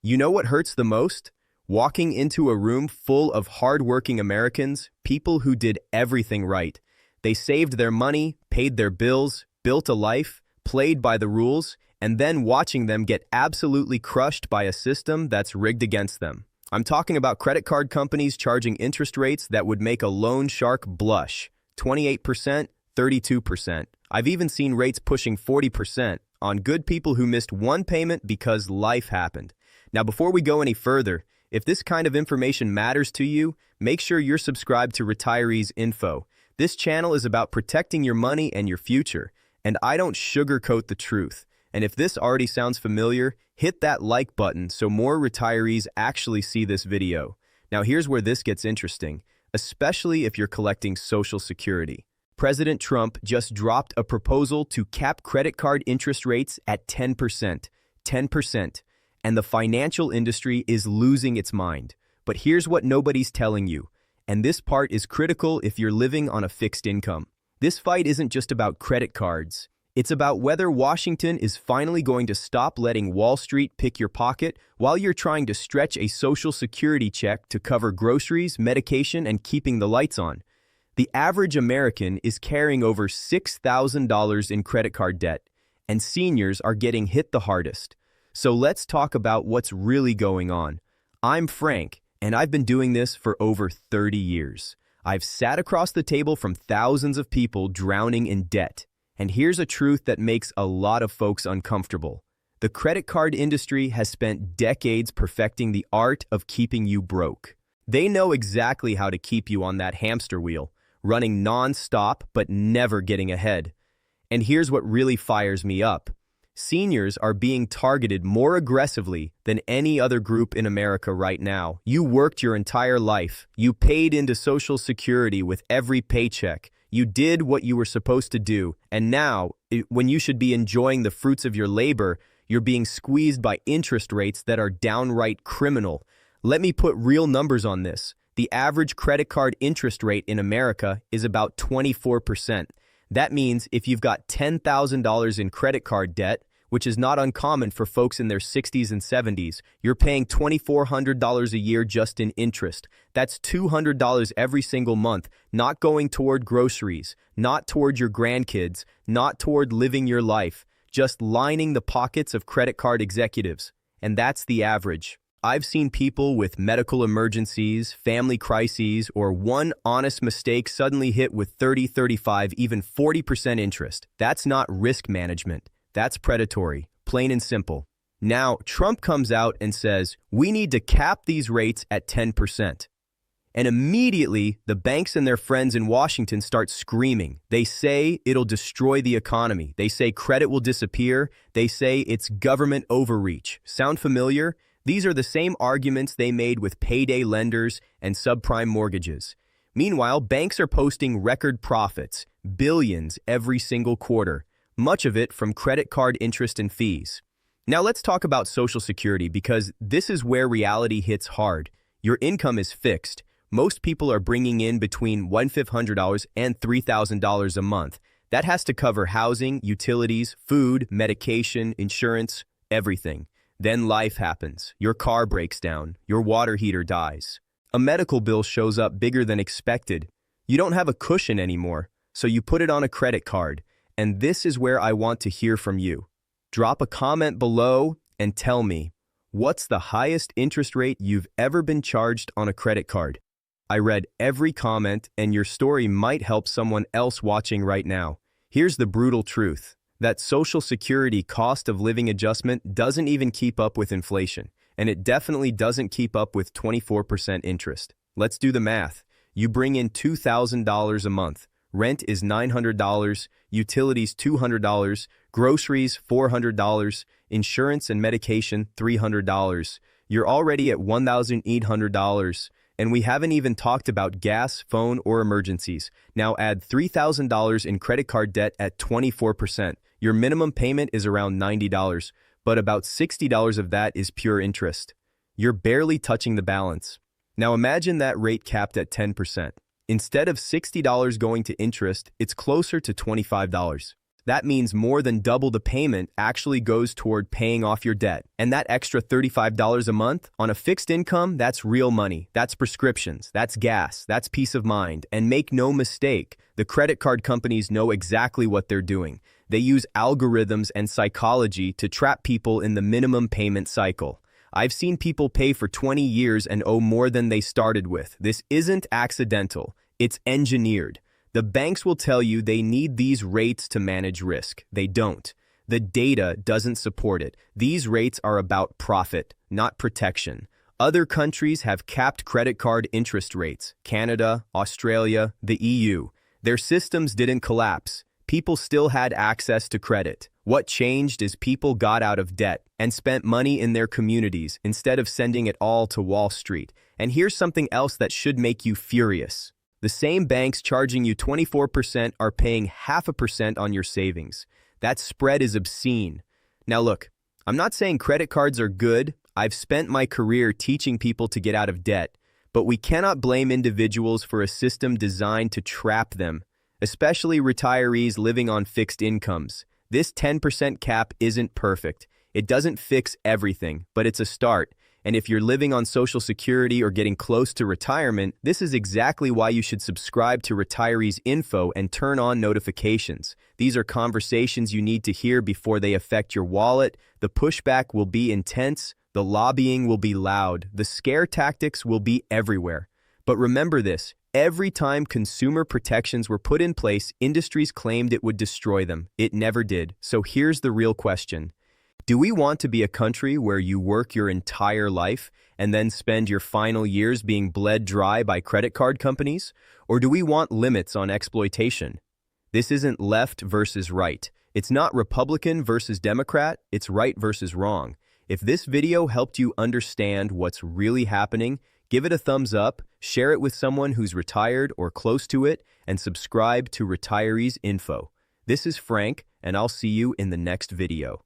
You know what hurts the most? Walking into a room full of hardworking Americans, people who did everything right. They saved their money, paid their bills, built a life, played by the rules, and then watching them get absolutely crushed by a system that's rigged against them. I'm talking about credit card companies charging interest rates that would make a loan shark blush. 28%, 32%. I've even seen rates pushing 40% on good people who missed one payment because life happened. Now, before we go any further, if this kind of information matters to you, make sure you're subscribed to Retirees Info. This channel is about protecting your money and your future, and I don't sugarcoat the truth. And if this already sounds familiar, hit that like button so more retirees actually see this video. Now here's where this gets interesting, especially if you're collecting Social Security. President Trump just dropped a proposal to cap credit card interest rates at 10%. 10%. And the financial industry is losing its mind. But here's what nobody's telling you, and this part is critical if you're living on a fixed income. This fight isn't just about credit cards. It's about whether Washington is finally going to stop letting Wall Street pick your pocket while you're trying to stretch a Social Security check to cover groceries, medication, and keeping the lights on. The average American is carrying over $6,000 in credit card debt, and seniors are getting hit the hardest. So let's talk about what's really going on. I'm Frank, and I've been doing this for over 30 years. I've sat across the table from thousands of people drowning in debt. And here's a truth that makes a lot of folks uncomfortable. The credit card industry has spent decades perfecting the art of keeping you broke. They know exactly how to keep you on that hamster wheel, running non-stop but never getting ahead. And here's what really fires me up. Seniors are being targeted more aggressively than any other group in America right now. You worked your entire life. You paid into Social Security with every paycheck. You did what you were supposed to do, and now, when you should be enjoying the fruits of your labor, you're being squeezed by interest rates that are downright criminal. Let me put real numbers on this. The average credit card interest rate in America is about 24%. That means if you've got $10,000 in credit card debt, which is not uncommon for folks in their 60s and 70s, you're paying $2,400 a year just in interest. That's $200 every single month, not going toward groceries, not toward your grandkids, not toward living your life, just lining the pockets of credit card executives. And that's the average. I've seen people with medical emergencies, family crises, or one honest mistake suddenly hit with 30, 35, even 40% interest. That's not risk management. That's predatory, plain and simple. Now, Trump comes out and says, we need to cap these rates at 10%. And immediately, the banks and their friends in Washington start screaming. They say it'll destroy the economy. They say credit will disappear. They say it's government overreach. Sound familiar? These are the same arguments they made with payday lenders and subprime mortgages. Meanwhile, banks are posting record profits, billions every single quarter, much of it from credit card interest and fees. Now let's talk about Social Security because this is where reality hits hard. Your income is fixed. Most people are bringing in between $1,500 and $3,000 a month. That has to cover housing, utilities, food, medication, insurance, everything. Then life happens. Your car breaks down. Your water heater dies. A medical bill shows up bigger than expected. You don't have a cushion anymore, so you put it on a credit card. And this is where I want to hear from you. Drop a comment below and tell me, what's the highest interest rate you've ever been charged on a credit card? I read every comment, and your story might help someone else watching right now. Here's the brutal truth. That Social Security cost of living adjustment doesn't even keep up with inflation, and it definitely doesn't keep up with 24% interest. Let's do the math. You bring in $2,000 a month. Rent is $900, utilities $200, groceries $400, insurance and medication $300. You're already at $1,800, and we haven't even talked about gas, phone, or emergencies. Now add $3,000 in credit card debt at 24%. Your minimum payment is around $90, but about $60 of that is pure interest. You're barely touching the balance. Now imagine that rate capped at 10%. Instead of $60 going to interest, it's closer to $25. That means more than double the payment actually goes toward paying off your debt. And that extra $35 a month on a fixed income, that's real money. That's prescriptions, that's gas, that's peace of mind. And make no mistake, the credit card companies know exactly what they're doing. They use algorithms and psychology to trap people in the minimum payment cycle. I've seen people pay for 20 years and owe more than they started with. This isn't accidental, it's engineered. The banks will tell you they need these rates to manage risk. They don't. The data doesn't support it. These rates are about profit, not protection. Other countries have capped credit card interest rates. Canada, Australia, the EU. Their systems didn't collapse. People still had access to credit. What changed is people got out of debt and spent money in their communities instead of sending it all to Wall Street. And here's something else that should make you furious. The same banks charging you 24% are paying 0.5% on your savings. That spread is obscene. Now look, I'm not saying credit cards are good. I've spent my career teaching people to get out of debt, but we cannot blame individuals for a system designed to trap them, especially retirees living on fixed incomes. This 10% cap isn't perfect. It doesn't fix everything, but it's a start. And if you're living on Social Security or getting close to retirement, this is exactly why you should subscribe to Retirees Info and turn on notifications. These are conversations you need to hear before they affect your wallet. The pushback will be intense, the lobbying will be loud, the scare tactics will be everywhere. But remember this, every time consumer protections were put in place, industries claimed it would destroy them. It never did. So here's the real question. Do we want to be a country where you work your entire life and then spend your final years being bled dry by credit card companies? Or do we want limits on exploitation? This isn't left versus right. It's not Republican versus Democrat. It's right versus wrong. If this video helped you understand what's really happening, give it a thumbs up, share it with someone who's retired or close to it, and subscribe to Retirees Info. This is Frank, and I'll see you in the next video.